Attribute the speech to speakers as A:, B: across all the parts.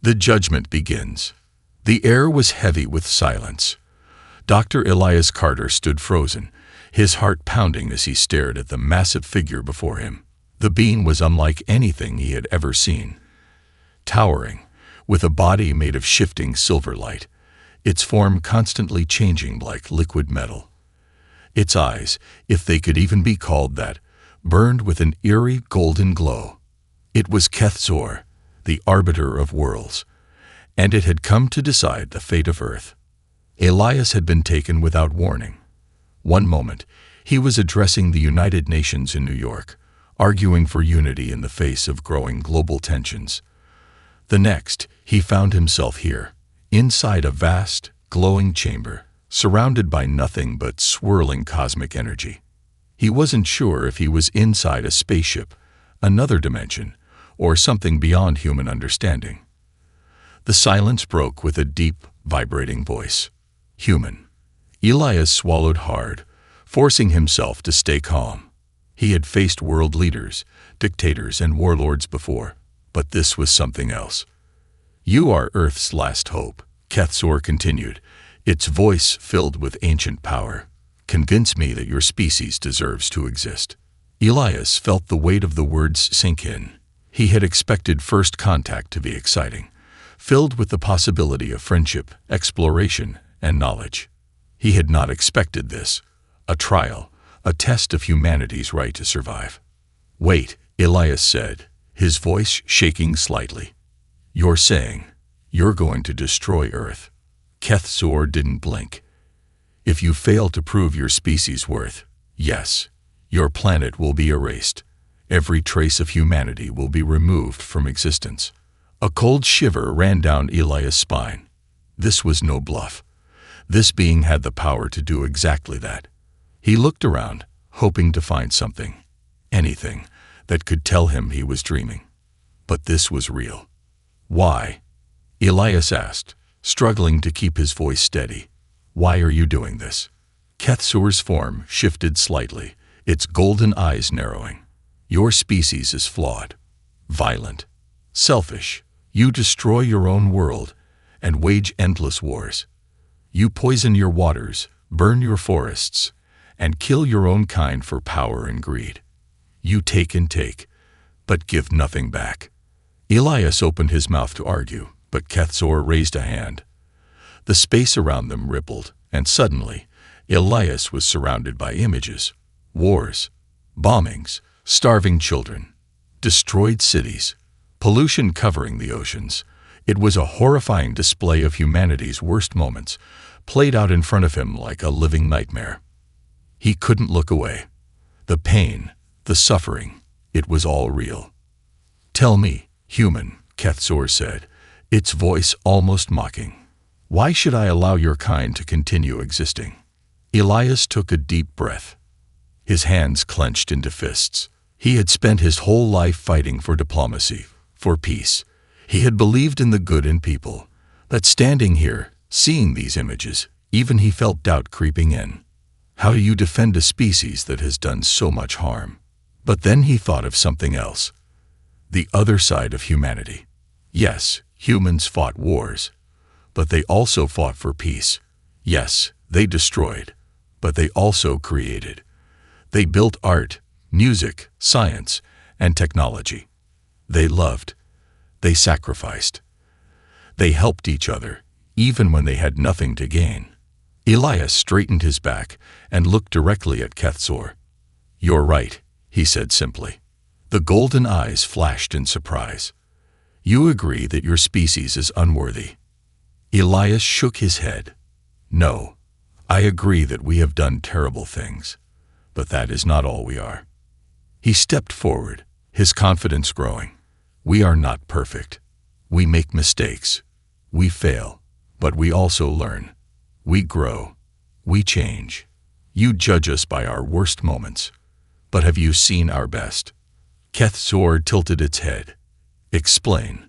A: The judgment begins. The air was heavy with silence. Dr. Elias Carter stood frozen, his heart pounding as he stared at the massive figure before him. The being was unlike anything he had ever seen. Towering, with a body made of shifting silver light, its form constantly changing like liquid metal. Its eyes, if they could even be called that, burned with an eerie golden glow. It was Keth-Zor, the arbiter of worlds, and it had come to decide the fate of Earth. Elias had been taken without warning. One moment, he was addressing the United Nations in New York, arguing for unity in the face of growing global tensions. The next, he found himself here, inside a vast, glowing chamber, surrounded by nothing but swirling cosmic energy. He wasn't sure if he was inside a spaceship, another dimension, or something beyond human understanding. The silence broke with a deep, vibrating voice. Human. Elias swallowed hard, forcing himself to stay calm. He had faced world leaders, dictators, and warlords before, but this was something else. You are Earth's last hope, Keth-Zor continued, its voice filled with ancient power. Convince me that your species deserves to exist. Elias felt the weight of the words sink in. He had expected first contact to be exciting, filled with the possibility of friendship, exploration, and knowledge. He had not expected this. A trial, a test of humanity's right to survive. Wait, Elias said, his voice shaking slightly. You're saying you're going to destroy Earth? Keth-Zor didn't blink. If you fail to prove your species' worth, yes, your planet will be erased. Every trace of humanity will be removed from existence. A cold shiver ran down Elias' spine. This was no bluff. This being had the power to do exactly that. He looked around, hoping to find something, anything, that could tell him he was dreaming. But this was real. Why? Elias asked, struggling to keep his voice steady. Why are you doing this? Keth-Zor's form shifted slightly, its golden eyes narrowing. Your species is flawed, violent, selfish. You destroy your own world and wage endless wars. You poison your waters, burn your forests, and kill your own kind for power and greed. You take and take, but give nothing back. Elias opened his mouth to argue, but Keth-Zor raised a hand. The space around them rippled, and suddenly, Elias was surrounded by images. Wars, bombings, starving children, destroyed cities, pollution covering the oceans. It was a horrifying display of humanity's worst moments, played out in front of him like a living nightmare. He couldn't look away. The pain, the suffering, it was all real. Tell me, human, Keth-Zor said, its voice almost mocking. Why should I allow your kind to continue existing? Elias took a deep breath. His hands clenched into fists. He had spent his whole life fighting for diplomacy, for peace. He had believed in the good in people. But standing here, seeing these images, even he felt doubt creeping in. How do you defend a species that has done so much harm? But then he thought of something else. The other side of humanity. Yes, humans fought wars, but they also fought for peace. Yes, they destroyed, but they also created. They built art, music, science, and technology. They loved. They sacrificed. They helped each other, even when they had nothing to gain. Elias straightened his back and looked directly at Keth-Zor. You're right, he said simply. The golden eyes flashed in surprise. You agree that your species is unworthy. Elias shook his head. No, I agree that we have done terrible things, but that is not all we are. He stepped forward, his confidence growing. We are not perfect. We make mistakes. We fail, but we also learn. We grow. We change. You judge us by our worst moments, but have you seen our best? Keth-Zor tilted its head. Explain.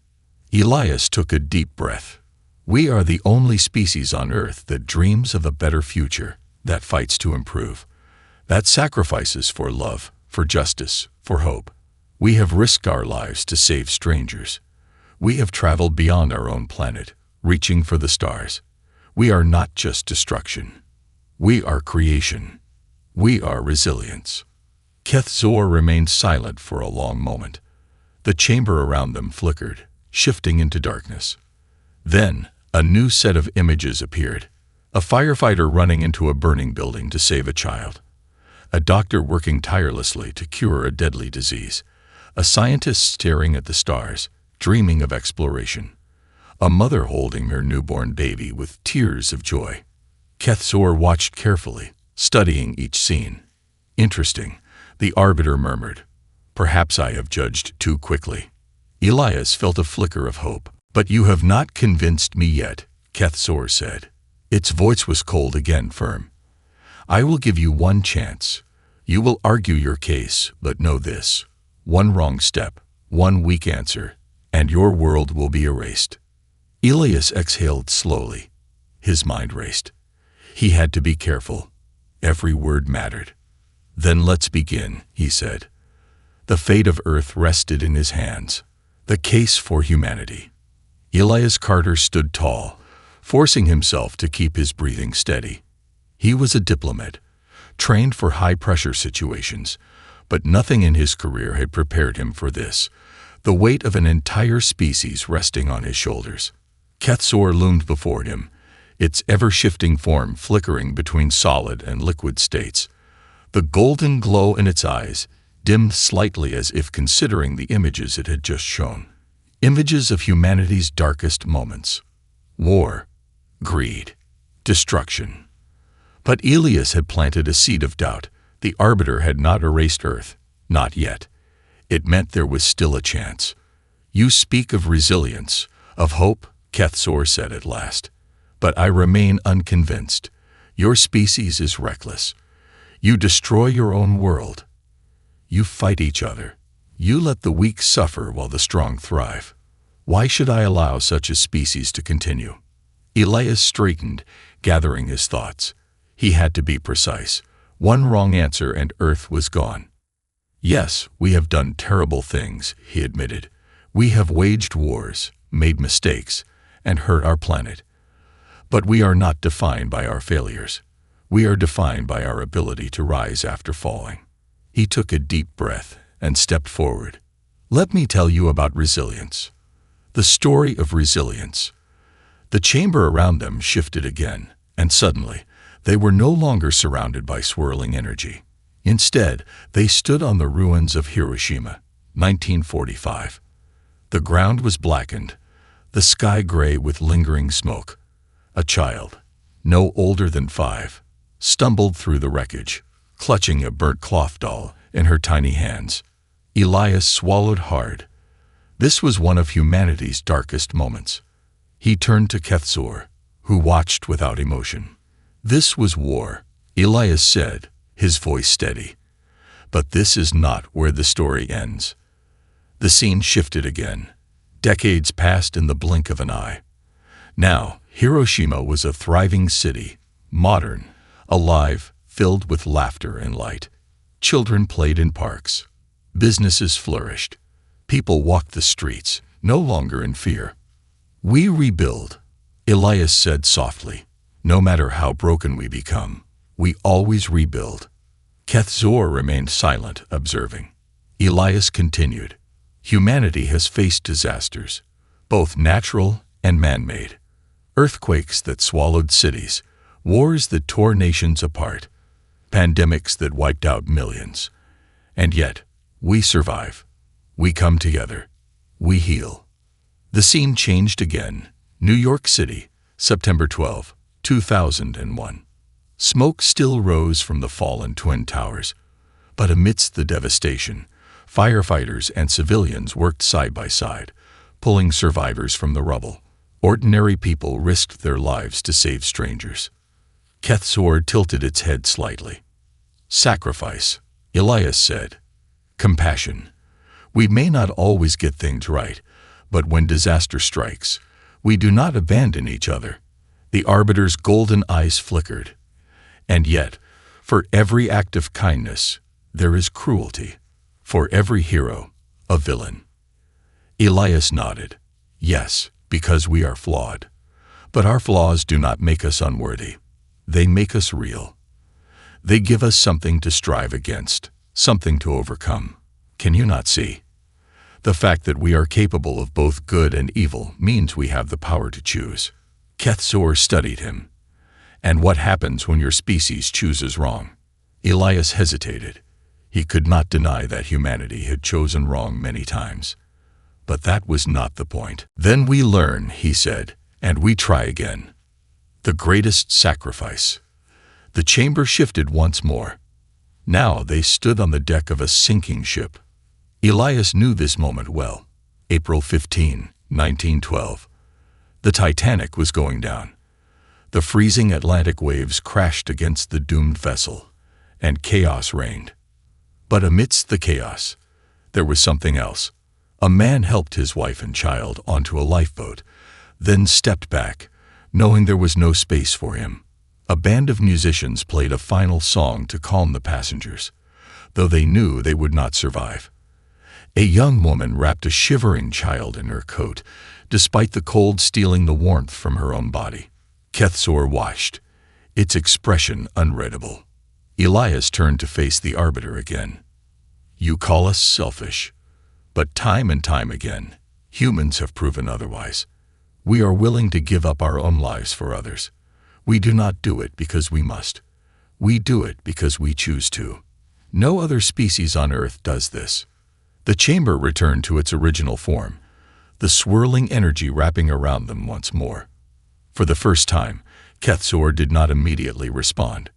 A: Elias took a deep breath. We are the only species on Earth that dreams of a better future, that fights to improve, that sacrifices for love, for justice, for hope. We have risked our lives to save strangers. We have traveled beyond our own planet, reaching for the stars. We are not just destruction. We are creation. We are resilience. Keth-Zor remained silent for a long moment. The chamber around them flickered, shifting into darkness. Then, a new set of images appeared. A firefighter running into a burning building to save a child. A doctor working tirelessly to cure a deadly disease. A scientist staring at the stars, dreaming of exploration. A mother holding her newborn baby with tears of joy. Keth-Zor watched carefully, studying each scene. Interesting, the Arbiter murmured. Perhaps I have judged too quickly. Elias felt a flicker of hope. But you have not convinced me yet, Keth-Zor said. Its voice was cold again, firm. I will give you one chance. You will argue your case, but know this. One wrong step, one weak answer, and your world will be erased. Elias exhaled slowly. His mind raced. He had to be careful. Every word mattered. Then let's begin, he said. The fate of Earth rested in his hands. The case for humanity. Elias Carter stood tall, forcing himself to keep his breathing steady. He was a diplomat, trained for high-pressure situations, but nothing in his career had prepared him for this, the weight of an entire species resting on his shoulders. Keth-Zor loomed before him, its ever-shifting form flickering between solid and liquid states. The golden glow in its eyes dimmed slightly as if considering the images it had just shown. Images of humanity's darkest moments. War, greed, destruction. But Elias had planted a seed of doubt. The Arbiter had not erased Earth. Not yet. It meant there was still a chance. You speak of resilience, of hope, Keth-Zor said at last. But I remain unconvinced. Your species is reckless. You destroy your own world. You fight each other. You let the weak suffer while the strong thrive. Why should I allow such a species to continue? Elias straightened, gathering his thoughts. He had to be precise. One wrong answer and Earth was gone. Yes, we have done terrible things, he admitted. We have waged wars, made mistakes, and hurt our planet. But we are not defined by our failures. We are defined by our ability to rise after falling. He took a deep breath and stepped forward. Let me tell you about resilience. The story of resilience. The chamber around them shifted again, and suddenly, they were no longer surrounded by swirling energy. Instead, they stood on the ruins of Hiroshima, 1945. The ground was blackened, the sky gray with lingering smoke. A child, no older than 5, stumbled through the wreckage, clutching a burnt cloth doll in her tiny hands. Elias swallowed hard. This was one of humanity's darkest moments. He turned to Keth-Zor, who watched without emotion. This was war, Elias said, his voice steady. But this is not where the story ends. The scene shifted again. Decades passed in the blink of an eye. Now, Hiroshima was a thriving city, modern, alive, filled with laughter and light. Children played in parks. Businesses flourished. People walked the streets, no longer in fear. We rebuild, Elias said softly. No matter how broken we become, we always rebuild. Keth-Zor remained silent, observing. Elias continued. Humanity has faced disasters, both natural and man-made. Earthquakes that swallowed cities, wars that tore nations apart, pandemics that wiped out millions. And yet, we survive. We come together. We heal. The scene changed again. New York City, September 12, 2001. Smoke still rose from the fallen Twin Towers, but amidst the devastation, firefighters and civilians worked side by side, pulling survivors from the rubble. Ordinary people risked their lives to save strangers. Keth-Zor tilted its head slightly. Sacrifice, Elias said. Compassion. We may not always get things right, but when disaster strikes, we do not abandon each other. The Arbiter's golden eyes flickered. And yet, for every act of kindness, there is cruelty. For every hero, a villain. Elias nodded. Yes, because we are flawed. But our flaws do not make us unworthy. They make us real. They give us something to strive against, something to overcome. Can you not see? The fact that we are capable of both good and evil means we have the power to choose. Kethzor studied him. And what happens when your species chooses wrong? Elias hesitated. He could not deny that humanity had chosen wrong many times. But that was not the point. Then we learn, he said, and we try again. The greatest sacrifice. The chamber shifted once more. Now they stood on the deck of a sinking ship. Elias knew this moment well. April 15, 1912. The Titanic was going down. The freezing Atlantic waves crashed against the doomed vessel, and chaos reigned. But amidst the chaos, there was something else. A man helped his wife and child onto a lifeboat, then stepped back, knowing there was no space for him. A band of musicians played a final song to calm the passengers, though they knew they would not survive. A young woman wrapped a shivering child in her coat, despite the cold stealing the warmth from her own body. Kethzor watched, its expression unreadable. Elias turned to face the arbiter again. You call us selfish, but time and time again, humans have proven otherwise. We are willing to give up our own lives for others. We do not do it because we must. We do it because we choose to. No other species on Earth does this. The chamber returned to its original form, the swirling energy wrapping around them once more. For the first time, Kethzor did not immediately respond.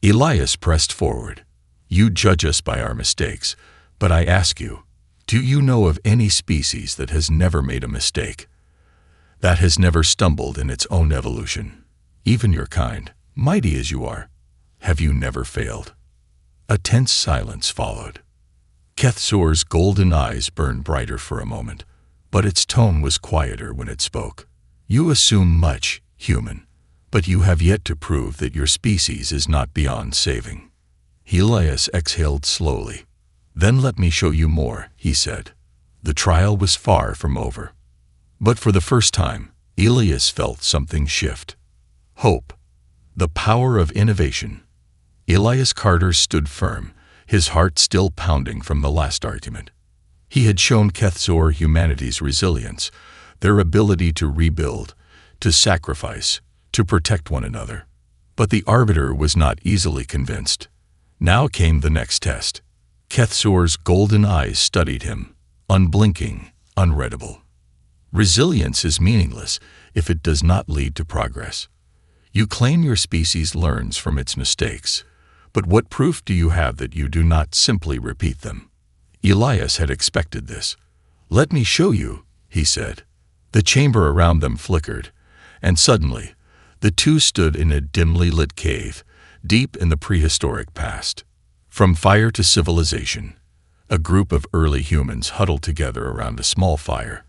A: Elias pressed forward. You judge us by our mistakes, but I ask you, do you know of any species that has never made a mistake? That has never stumbled in its own evolution? Even your kind, mighty as you are, have you never failed? A tense silence followed. Kethzor's golden eyes burned brighter for a moment, but its tone was quieter when it spoke. You assume much, human, but you have yet to prove that your species is not beyond saving. Elias exhaled slowly. Then let me show you more, he said. The trial was far from over. But for the first time, Elias felt something shift. Hope. The power of innovation. Elias Carter stood firm, his heart still pounding from the last argument. He had shown Kethzor humanity's resilience, their ability to rebuild, to sacrifice, to protect one another. But the arbiter was not easily convinced. Now came the next test. Kethzor's golden eyes studied him, unblinking, unreadable. Resilience is meaningless if it does not lead to progress. You claim your species learns from its mistakes, but what proof do you have that you do not simply repeat them? Elias had expected this. Let me show you, he said. The chamber around them flickered, and suddenly, the two stood in a dimly lit cave, deep in the prehistoric past. From fire to civilization, a group of early humans huddled together around a small fire.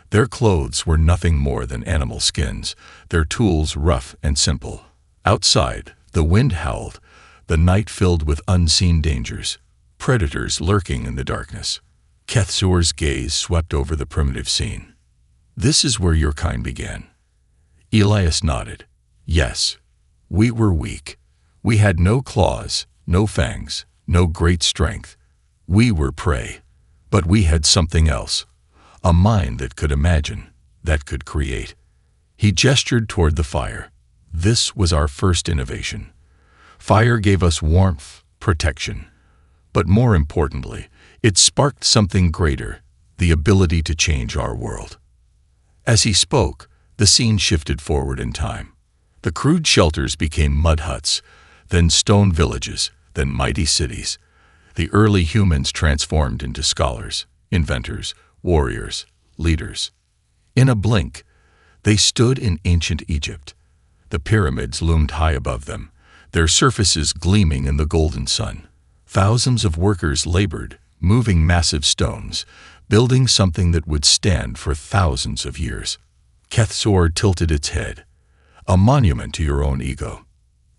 A: Their clothes were nothing more than animal skins, their tools rough and simple. Outside, the wind howled, the night filled with unseen dangers, predators lurking in the darkness. Kethzor's gaze swept over the primitive scene. This is where your kind began. Elias nodded. Yes, we were weak. We had no claws, no fangs, no great strength. We were prey. But we had something else. A mind that could imagine, that could create. He gestured toward the fire. This was our first innovation. Fire gave us warmth, protection. But more importantly, it sparked something greater, the ability to change our world. As he spoke, the scene shifted forward in time. The crude shelters became mud huts, then stone villages, then mighty cities. The early humans transformed into scholars, inventors, warriors, leaders. In a blink, they stood in ancient Egypt. The pyramids loomed high above them, their surfaces gleaming in the golden sun. Thousands of workers labored, moving massive stones, building something that would stand for thousands of years. Kethzor tilted its head. A monument to your own ego.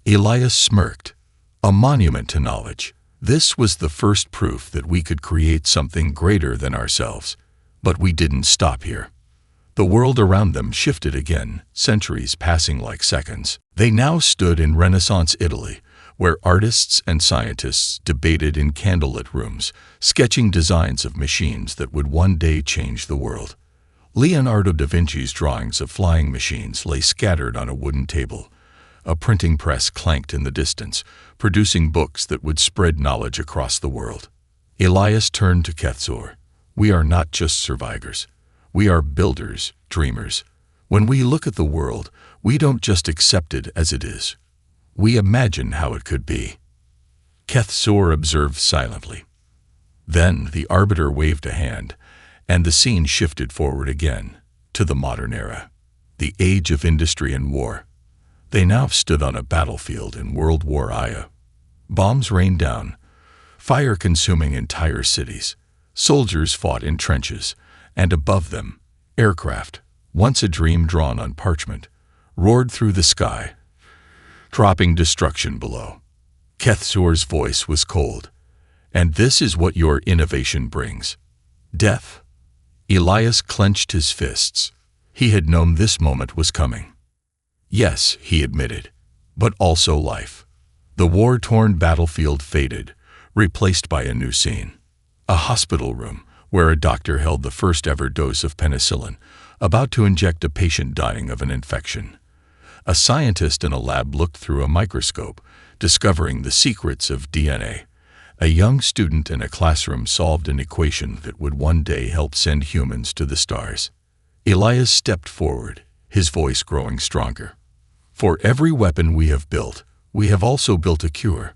A: Elias smirked. A monument to knowledge. This was the first proof that we could create something greater than ourselves. But we didn't stop here. The world around them shifted again, centuries passing like seconds. They now stood in Renaissance Italy, where artists and scientists debated in candlelit rooms, sketching designs of machines that would one day change the world. Leonardo da Vinci's drawings of flying machines lay scattered on a wooden table. A printing press clanked in the distance, producing books that would spread knowledge across the world. Elias turned to Kethzor. We are not just survivors. We are builders, dreamers. When we look at the world, we don't just accept it as it is. We imagine how it could be. Kethzor observed silently. Then the arbiter waved a hand, and the scene shifted forward again, to the modern era, the age of industry and war. They now stood on a battlefield in World War I. Bombs rained down, fire consuming entire cities. Soldiers fought in trenches, and above them, aircraft, once a dream drawn on parchment, roared through the sky, dropping destruction below. Kethzor's voice was cold. And this is what your innovation brings. Death. Elias clenched his fists. He had known this moment was coming. Yes, he admitted, but also life. The war-torn battlefield faded, replaced by a new scene. A hospital room, where a doctor held the first-ever dose of penicillin, about to inject a patient dying of an infection. A scientist in a lab looked through a microscope, discovering the secrets of DNA. A young student in a classroom solved an equation that would one day help send humans to the stars. Elias stepped forward, his voice growing stronger. For every weapon we have built, we have also built a cure.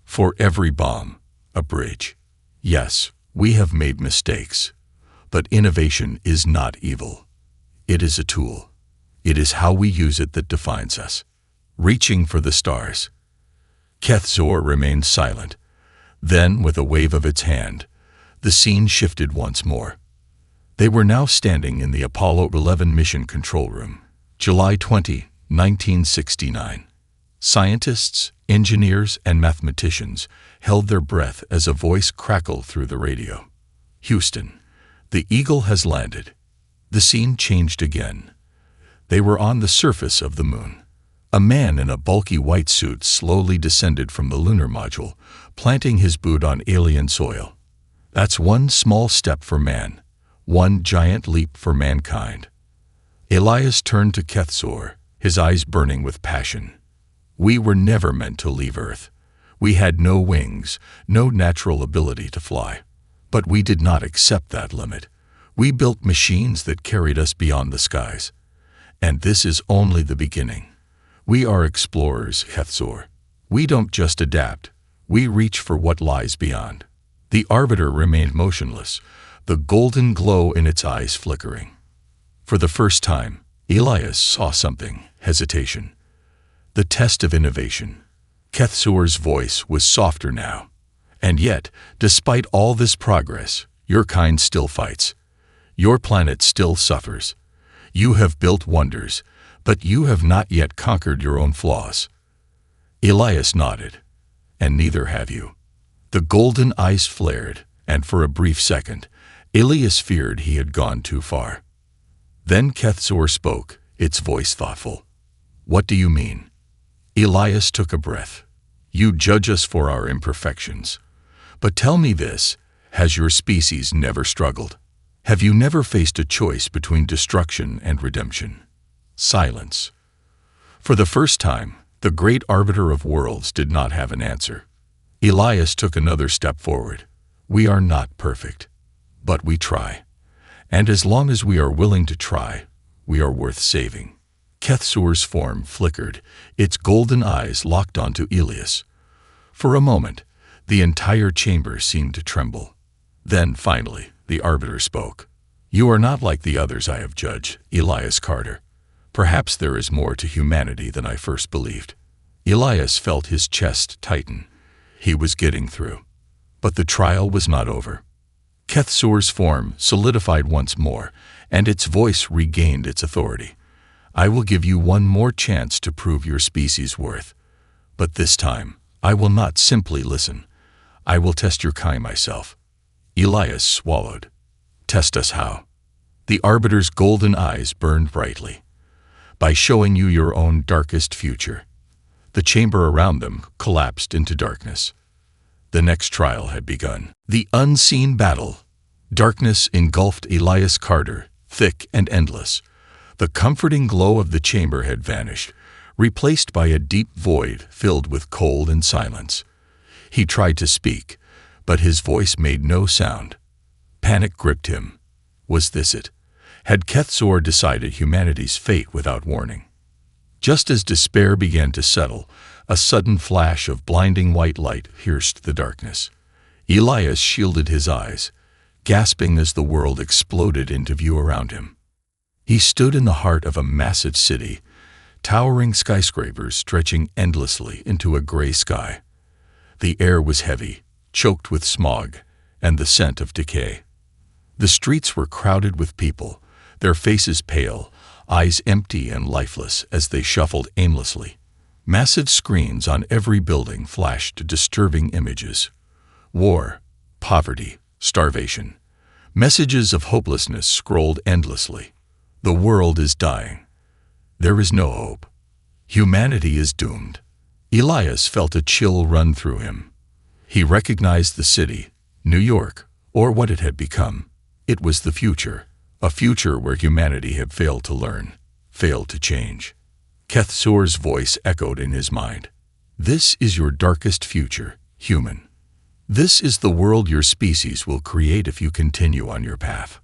A: For every bomb, a bridge. Yes, we have made mistakes, but innovation is not evil. It is a tool. It is how we use it that defines us. Reaching for the stars. Kethzor remained silent. Then, with a wave of its hand, the scene shifted once more. They were now standing in the Apollo 11 mission control room, July 20, 1969. Scientists, engineers, and mathematicians held their breath as a voice crackled through the radio. Houston, the Eagle has landed. The scene changed again. They were on the surface of the moon. A man in a bulky white suit slowly descended from the lunar module, planting his boot on alien soil. That's one small step for man, one giant leap for mankind. Elias turned to Kethzor, his eyes burning with passion. We were never meant to leave Earth. We had no wings, no natural ability to fly. But we did not accept that limit. We built machines that carried us beyond the skies. And this is only the beginning. We are explorers, Kethzor. We don't just adapt. We reach for what lies beyond. The arbiter remained motionless, the golden glow in its eyes flickering. For the first time, Elias saw something, hesitation. The test of innovation. Kethzor's voice was softer now. And yet, despite all this progress, your kind still fights. Your planet still suffers. You have built wonders, but you have not yet conquered your own flaws. Elias nodded. And neither have you. The golden eyes flared, and for a brief second, Elias feared he had gone too far. Then Kethzor spoke, its voice thoughtful. What do you mean? Elias took a breath. You judge us for our imperfections. But tell me this, has your species never struggled? Have you never faced a choice between destruction and redemption? Silence. For the first time, the great arbiter of worlds did not have an answer. Elias took another step forward. We are not perfect, but we try. And as long as we are willing to try, we are worth saving. Kethzor's form flickered, its golden eyes locked onto Elias. For a moment, the entire chamber seemed to tremble. Then, finally, the arbiter spoke. You are not like the others I have judged, Elias Carter. Perhaps there is more to humanity than I first believed. Elias felt his chest tighten. He was getting through. But the trial was not over. Kethzor's form solidified once more, and its voice regained its authority. I will give you one more chance to prove your species' worth. But this time, I will not simply listen. I will test your kind myself. Elias swallowed. Test us how? The Arbiter's golden eyes burned brightly. By showing you your own darkest future. The chamber around them collapsed into darkness. The next trial had begun. The unseen battle. Darkness engulfed Elias Carter, thick and endless. The comforting glow of the chamber had vanished, replaced by a deep void filled with cold and silence. He tried to speak, but his voice made no sound. Panic gripped him. Was this it? Had Kethzor decided humanity's fate without warning? Just as despair began to settle, a sudden flash of blinding white light pierced the darkness. Elias shielded his eyes, gasping as the world exploded into view around him. He stood in the heart of a massive city, towering skyscrapers stretching endlessly into a gray sky. The air was heavy, choked with smog, and the scent of decay. The streets were crowded with people, their faces pale, eyes empty and lifeless as they shuffled aimlessly. Massive screens on every building flashed disturbing images. War, poverty, starvation. Messages of hopelessness scrolled endlessly. The world is dying. There is no hope. Humanity is doomed. Elias felt a chill run through him. He recognized the city, New York, or what it had become. It was the future. A future where humanity had failed to learn, failed to change. Kethzor's voice echoed in his mind. This is your darkest future, human. This is the world your species will create if you continue on your path.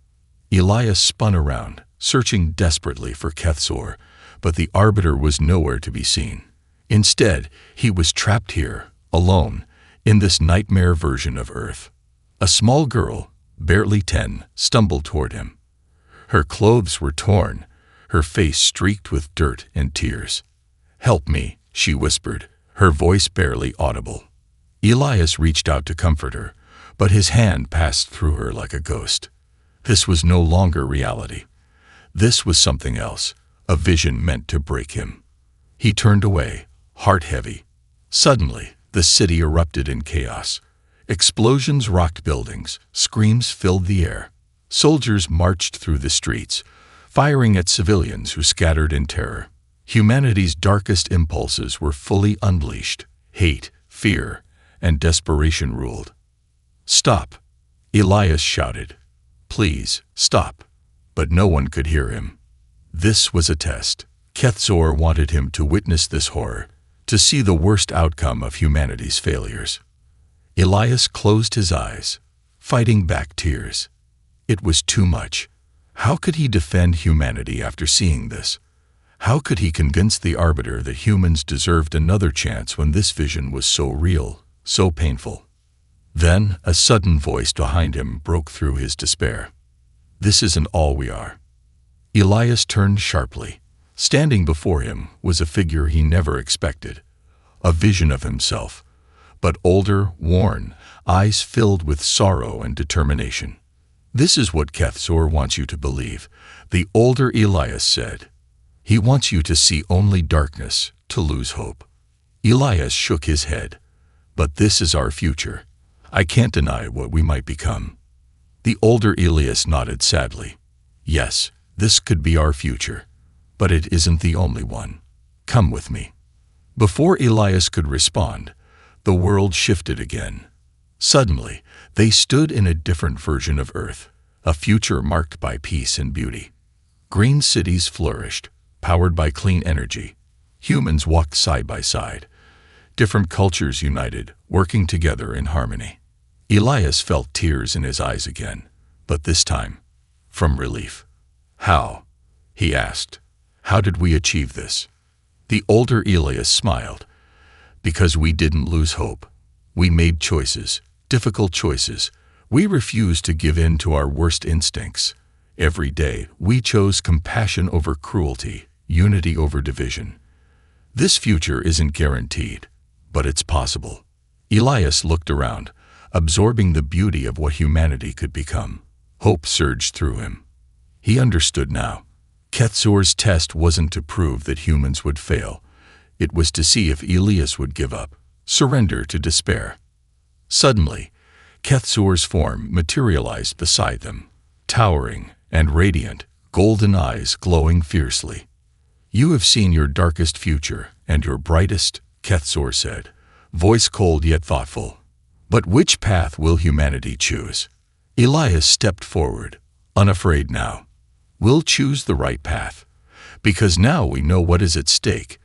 A: Elias spun around, searching desperately for Kethzor, but the Arbiter was nowhere to be seen. Instead, he was trapped here, alone, in this nightmare version of Earth. A small girl, barely 10, stumbled toward him. Her clothes were torn, her face streaked with dirt and tears. "Help me," she whispered, her voice barely audible. Elias reached out to comfort her, but his hand passed through her like a ghost. This was no longer reality. This was something else, a vision meant to break him. He turned away, heart heavy. Suddenly, the city erupted in chaos. Explosions rocked buildings, screams filled the air. Soldiers marched through the streets, firing at civilians who scattered in terror. Humanity's darkest impulses were fully unleashed. Hate, fear, and desperation ruled. "Stop!" Elias shouted. "Please, stop!" But no one could hear him. This was a test. Kethzor wanted him to witness this horror, to see the worst outcome of humanity's failures. Elias closed his eyes, fighting back tears. It was too much. How could he defend humanity after seeing this? How could he convince the Arbiter that humans deserved another chance when this vision was so real, so painful? Then, a sudden voice behind him broke through his despair. "This isn't all we are." Elias turned sharply. Standing before him was a figure he never expected, a vision of himself, but older, worn, eyes filled with sorrow and determination. "This is what Kethzor wants you to believe," the older Elias said. "He wants you to see only darkness, to lose hope." Elias shook his head. "But this is our future. I can't deny what we might become." The older Elias nodded sadly. "Yes, this could be our future, but it isn't the only one. Come with me." Before Elias could respond, the world shifted again. Suddenly, they stood in a different version of Earth, a future marked by peace and beauty. Green cities flourished, powered by clean energy. Humans walked side by side. Different cultures united, working together in harmony. Elias felt tears in his eyes again, but this time, from relief. "How?" he asked. "How did we achieve this?" The older Elias smiled. "Because we didn't lose hope. We made choices, difficult choices. We refused to give in to our worst instincts. Every day, we chose compassion over cruelty, unity over division. This future isn't guaranteed, but it's possible." Elias looked around, absorbing the beauty of what humanity could become. Hope surged through him. He understood now. Kethzor's test wasn't to prove that humans would fail. It was to see if Elias would give up, surrender to despair. Suddenly, Kethzor's form materialized beside them, towering and radiant, golden eyes glowing fiercely. "You have seen your darkest future and your brightest," Kethzor said, voice cold yet thoughtful. "But which path will humanity choose?" Elias stepped forward, unafraid now. "We'll choose the right path, because now we know what is at stake.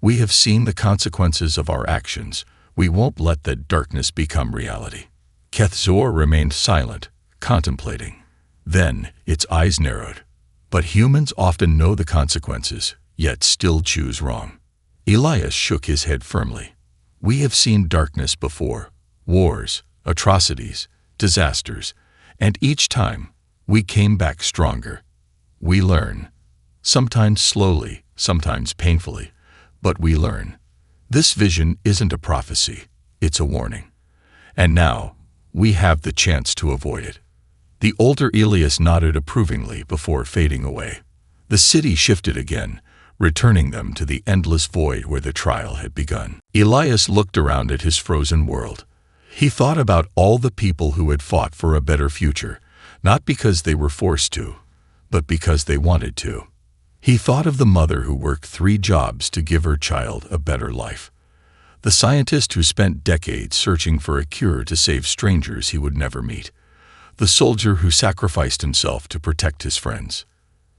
A: We have seen the consequences of our actions. We won't let that darkness become reality." Kethzor remained silent, contemplating. Then its eyes narrowed. "But humans often know the consequences, yet still choose wrong." Elias shook his head firmly. "We have seen darkness before, wars, atrocities, disasters, and each time we came back stronger. We learn, sometimes slowly, sometimes painfully, but we learn. This vision isn't a prophecy, it's a warning. And now, we have the chance to avoid it." The older Elias nodded approvingly before fading away. The city shifted again, returning them to the endless void where the trial had begun. Elias looked around at his frozen world. He thought about all the people who had fought for a better future, not because they were forced to, but because they wanted to. He thought of the mother who worked 3 jobs to give her child a better life. The scientist who spent decades searching for a cure to save strangers he would never meet. The soldier who sacrificed himself to protect his friends.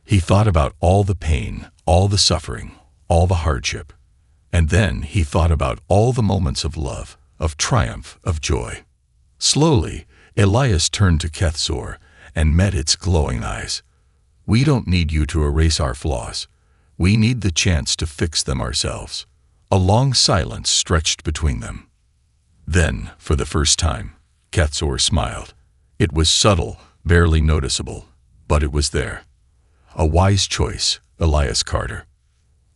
A: He thought about all the pain, all the suffering, all the hardship. And then he thought about all the moments of love, of triumph, of joy. Slowly, Elias turned to Kethzor and met its glowing eyes. "We don't need you to erase our flaws. We need the chance to fix them ourselves." A long silence stretched between them. Then, for the first time, Kethzor smiled. It was subtle, barely noticeable, but it was there. "A wise choice, Elias Carter."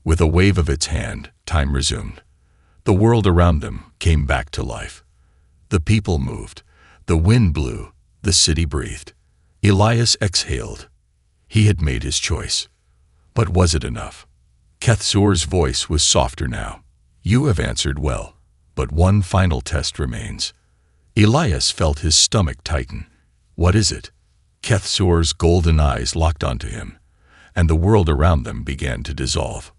A: With a wave of its hand, time resumed. The world around them came back to life. The people moved. The wind blew. The city breathed. Elias exhaled. He had made his choice. But was it enough? Kethzor's voice was softer now. "You have answered well, but one final test remains." Elias felt his stomach tighten. "What is it?" Kethzor's golden eyes locked onto him, and the world around them began to dissolve.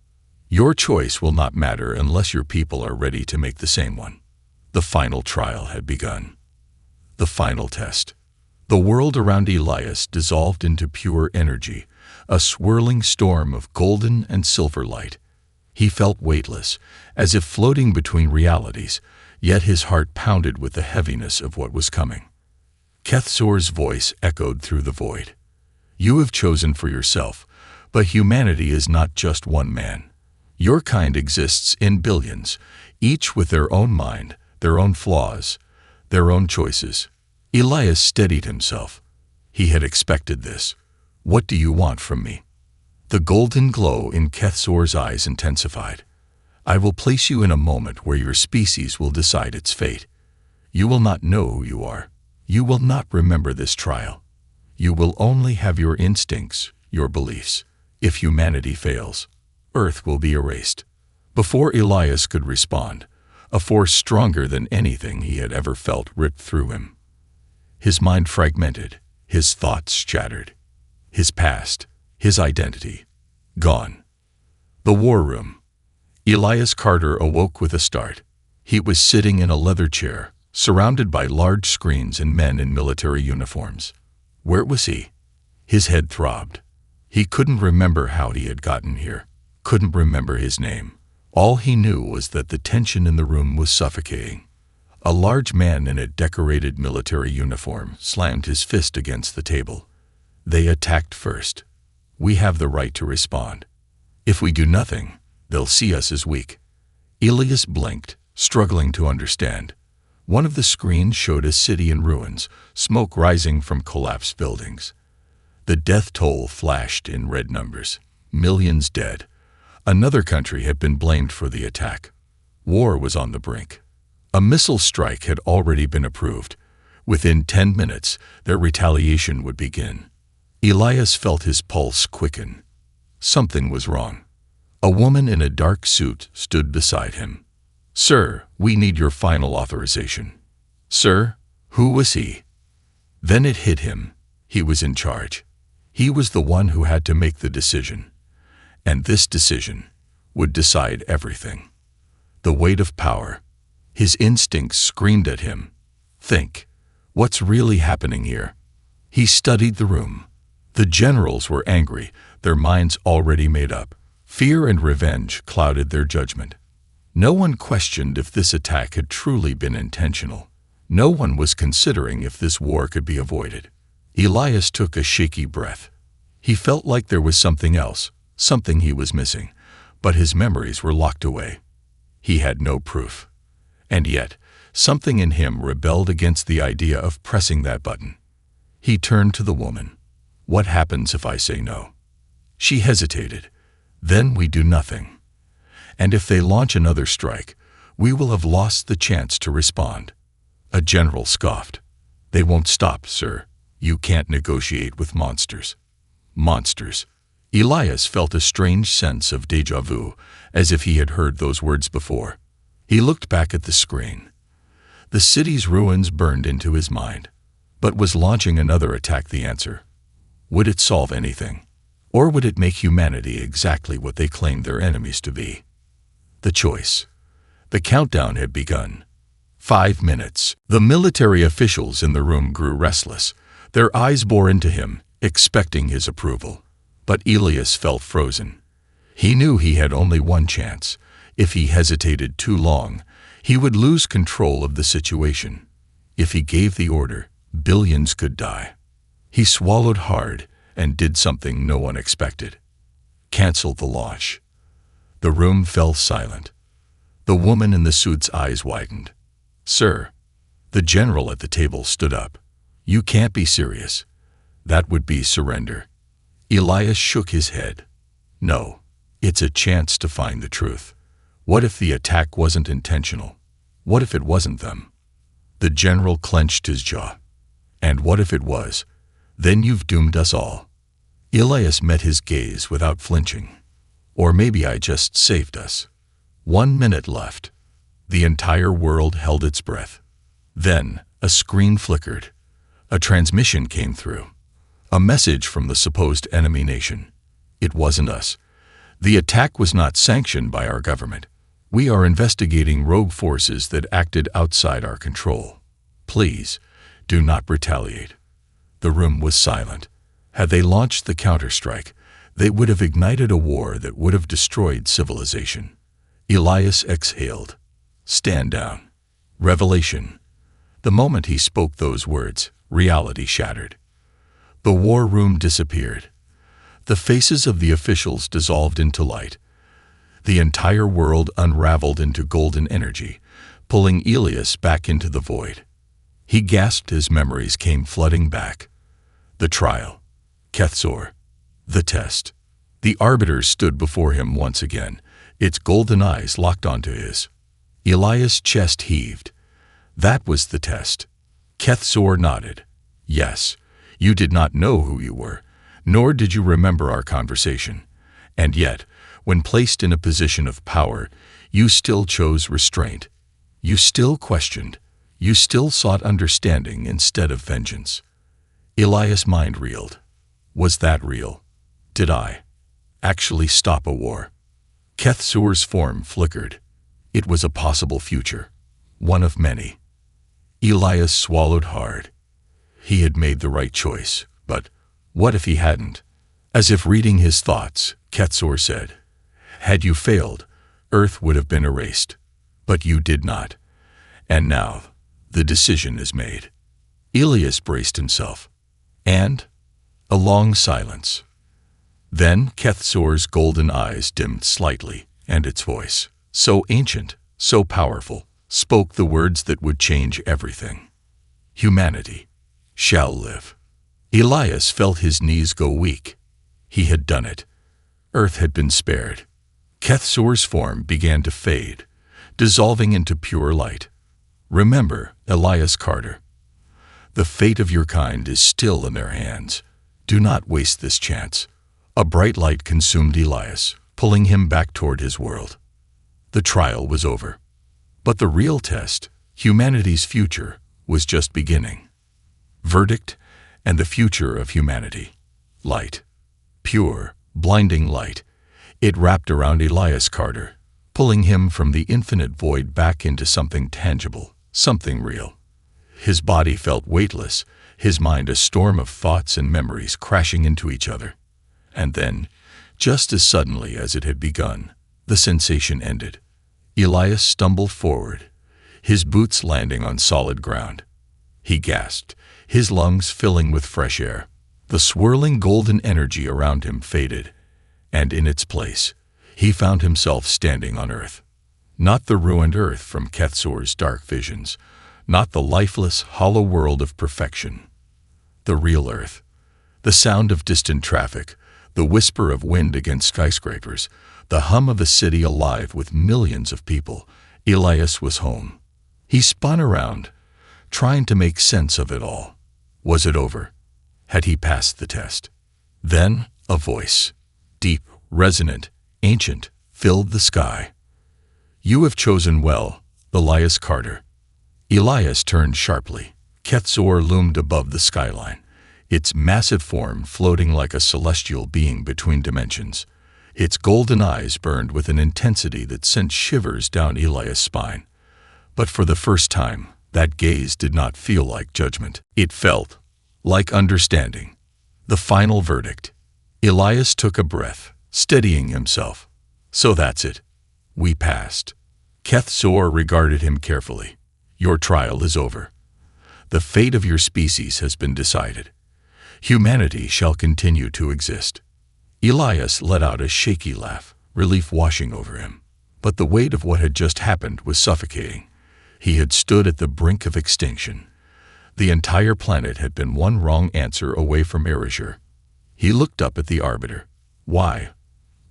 A: "Your choice will not matter unless your people are ready to make the same one." The final trial had begun. The final test. The world around Elias dissolved into pure energy, a swirling storm of golden and silver light. He felt weightless, as if floating between realities, yet his heart pounded with the heaviness of what was coming. Kethzor's voice echoed through the void. "You have chosen for yourself, but humanity is not just one man. Your kind exists in billions, each with their own mind, their own flaws, their own choices." Elias steadied himself. He had expected this. "What do you want from me?" The golden glow in Kethzor's eyes intensified. "I will place you in a moment where your species will decide its fate. You will not know who you are. You will not remember this trial. You will only have your instincts, your beliefs. If humanity fails, Earth will be erased." Before Elias could respond, a force stronger than anything he had ever felt ripped through him. His mind fragmented, his thoughts shattered. His past, his identity, gone. The war room. Elias Carter awoke with a start. He was sitting in a leather chair, surrounded by large screens and men in military uniforms. Where was he? His head throbbed. He couldn't remember how he had gotten here, couldn't remember his name. All he knew was that the tension in the room was suffocating. A large man in a decorated military uniform slammed his fist against the table. "They attacked first. We have the right to respond. If we do nothing, they'll see us as weak." Elias blinked, struggling to understand. One of the screens showed a city in ruins, smoke rising from collapsed buildings. The death toll flashed in red numbers. Millions dead. Another country had been blamed for the attack. War was on the brink. A missile strike had already been approved. Within 10 minutes, their retaliation would begin. Elias felt his pulse quicken. Something was wrong. A woman in a dark suit stood beside him. "Sir, we need your final authorization." "Sir? Who was he?" Then it hit him. He was in charge. He was the one who had to make the decision, and this decision would decide everything. The weight of power. His instincts screamed at him. Think, what's really happening here? He studied the room. The generals were angry, their minds already made up. Fear and revenge clouded their judgment. No one questioned if this attack had truly been intentional. No one was considering if this war could be avoided. Elias took a shaky breath. He felt like there was something else, something he was missing, but his memories were locked away. He had no proof. And yet, something in him rebelled against the idea of pressing that button. He turned to the woman. What happens if I say no? She hesitated. Then we do nothing. And if they launch another strike, we will have lost the chance to respond. A general scoffed. They won't stop, sir. You can't negotiate with monsters. Monsters. Elias felt a strange sense of déjà vu, as if he had heard those words before. He looked back at the screen. The city's ruins burned into his mind. But was launching another attack the answer? Would it solve anything? Or would it make humanity exactly what they claimed their enemies to be? The choice. The countdown had begun. 5 minutes. The military officials in the room grew restless. Their eyes bore into him, expecting his approval. But Elias felt frozen. He knew he had only one chance. If he hesitated too long, he would lose control of the situation. If he gave the order, billions could die. He swallowed hard and did something no one expected. Cancel the launch. The room fell silent. The woman in the suit's eyes widened. Sir. The general at the table stood up. You can't be serious. That would be surrender. Elias shook his head. No, it's a chance to find the truth. What if the attack wasn't intentional? What if it wasn't them? The general clenched his jaw. And what if it was? Then you've doomed us all. Elias met his gaze without flinching. Or maybe I just saved us. 1 minute left. The entire world held its breath. Then a screen flickered. A transmission came through. A message from the supposed enemy nation. It wasn't us. The attack was not sanctioned by our government. We are investigating rogue forces that acted outside our control. Please, do not retaliate. The room was silent. Had they launched the counterstrike, they would have ignited a war that would have destroyed civilization. Elias exhaled. Stand down. Revelation. The moment he spoke those words, reality shattered. The war room disappeared. The faces of the officials dissolved into light. The entire world unraveled into golden energy, pulling Elias back into the void. He gasped as memories came flooding back. The trial. Kethzor. The test. The arbiter stood before him once again, its golden eyes locked onto his. Elias' chest heaved. That was the test. Kethzor nodded. Yes, you did not know who you were, nor did you remember our conversation. And yet, when placed in a position of power, you still chose restraint. You still questioned. You still sought understanding instead of vengeance. Elias' mind reeled. Was that real? Did I actually stop a war? Kethzor's form flickered. It was a possible future, one of many. Elias swallowed hard. He had made the right choice, but what if he hadn't? As if reading his thoughts, Kethzor said, had you failed, Earth would have been erased. But you did not. And now, the decision is made. Elias braced himself. And? A long silence. Then Kethzor's golden eyes dimmed slightly, and its voice, so ancient, so powerful, spoke the words that would change everything. Humanity shall live. Elias felt his knees go weak. He had done it. Earth had been spared. Kethzor's form began to fade, dissolving into pure light. Remember, Elias Carter. The fate of your kind is still in their hands. Do not waste this chance. A bright light consumed Elias, pulling him back toward his world. The trial was over. But the real test, humanity's future, was just beginning. Verdict and the future of humanity. Light. Pure, blinding light. It wrapped around Elias Carter, pulling him from the infinite void back into something tangible, something real. His body felt weightless, his mind a storm of thoughts and memories crashing into each other. And then, just as suddenly as it had begun, the sensation ended. Elias stumbled forward, his boots landing on solid ground. He gasped, his lungs filling with fresh air. The swirling golden energy around him faded, and in its place, he found himself standing on Earth. Not the ruined Earth from Kethsor's dark visions, not the lifeless, hollow world of perfection. The real Earth. The sound of distant traffic, the whisper of wind against skyscrapers, the hum of a city alive with millions of people. Elias was home. He spun around, trying to make sense of it all. Was it over? Had he passed the test? Then a voice, deep, resonant, ancient, filled the sky. You have chosen well, Elias Carter. Elias turned sharply. Kethsor loomed above the skyline, its massive form floating like a celestial being between dimensions. Its golden eyes burned with an intensity that sent shivers down Elias' spine. But for the first time, that gaze did not feel like judgment. It felt like understanding. The final verdict. Elias took a breath, steadying himself. So that's it. We passed. Kethsor regarded him carefully. Your trial is over. The fate of your species has been decided. Humanity shall continue to exist. Elias let out a shaky laugh, relief washing over him. But the weight of what had just happened was suffocating. He had stood at the brink of extinction. The entire planet had been one wrong answer away from erasure. He looked up at the Arbiter. Why?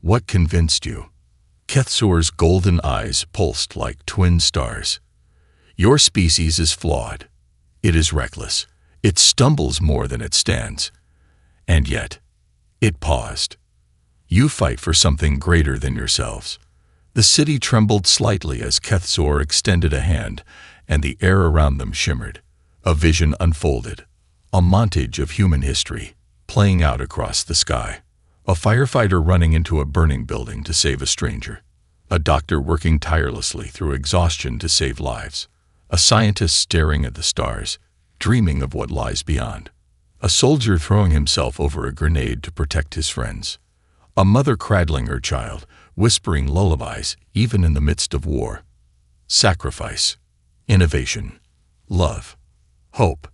A: What convinced you? Kethsor's golden eyes pulsed like twin stars. Your species is flawed. It is reckless. It stumbles more than it stands. And yet, it paused. You fight for something greater than yourselves. The city trembled slightly as Kethsor extended a hand, and the air around them shimmered. A vision unfolded, a montage of human history, playing out across the sky. A firefighter running into a burning building to save a stranger. A doctor working tirelessly through exhaustion to save lives. A scientist staring at the stars, dreaming of what lies beyond. A soldier throwing himself over a grenade to protect his friends. A mother cradling her child, whispering lullabies even in the midst of war. Sacrifice, innovation, love, hope.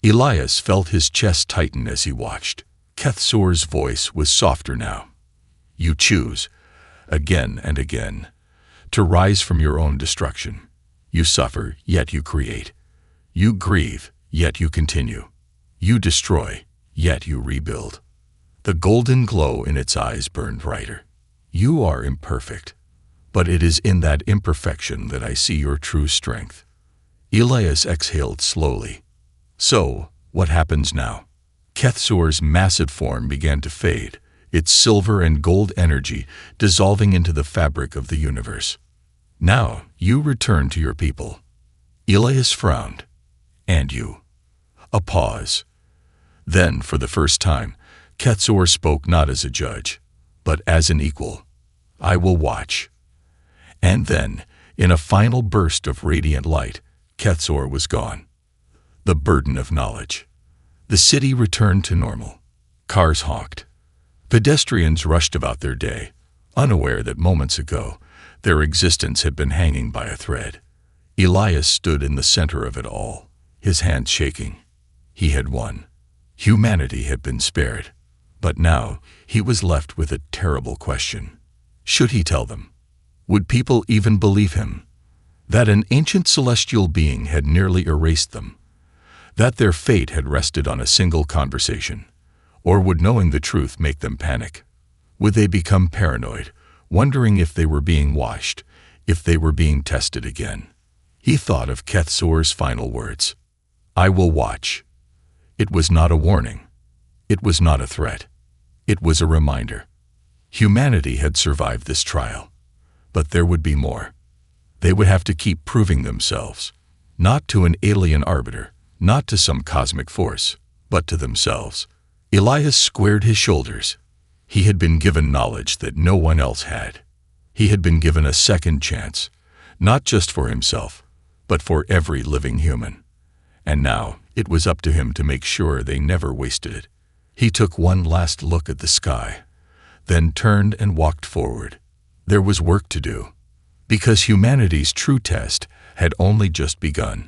A: Elias felt his chest tighten as he watched. Kethsor's voice was softer now. You choose, again and again, to rise from your own destruction. You suffer, yet you create. You grieve, yet you continue. You destroy, yet you rebuild. The golden glow in its eyes burned brighter. You are imperfect, but it is in that imperfection that I see your true strength. Elias exhaled slowly. So, what happens now? Kethsor's massive form began to fade, its silver and gold energy dissolving into the fabric of the universe. Now, you return to your people. Elias frowned. And you. A pause. Then, for the first time, Kethsor spoke not as a judge, but as an equal. I will watch. And then, in a final burst of radiant light, Kethsor was gone. The burden of knowledge. The city returned to normal. Cars honked. Pedestrians rushed about their day, unaware that moments ago, their existence had been hanging by a thread. Elias stood in the center of it all, his hands shaking. He had won. Humanity had been spared. But now, he was left with a terrible question. Should he tell them? Would people even believe him? That an ancient celestial being had nearly erased them? That their fate had rested on a single conversation? Or would knowing the truth make them panic? Would they become paranoid, wondering if they were being watched, if they were being tested again? He thought of Kethsor's final words. I will watch. It was not a warning. It was not a threat. It was a reminder. Humanity had survived this trial. But there would be more. They would have to keep proving themselves, not to an alien arbiter, not to some cosmic force, but to themselves. Elias squared his shoulders. He had been given knowledge that no one else had. He had been given a second chance, not just for himself, but for every living human. And now it was up to him to make sure they never wasted it. He took one last look at the sky, then turned and walked forward. There was work to do, because humanity's true test had only just begun.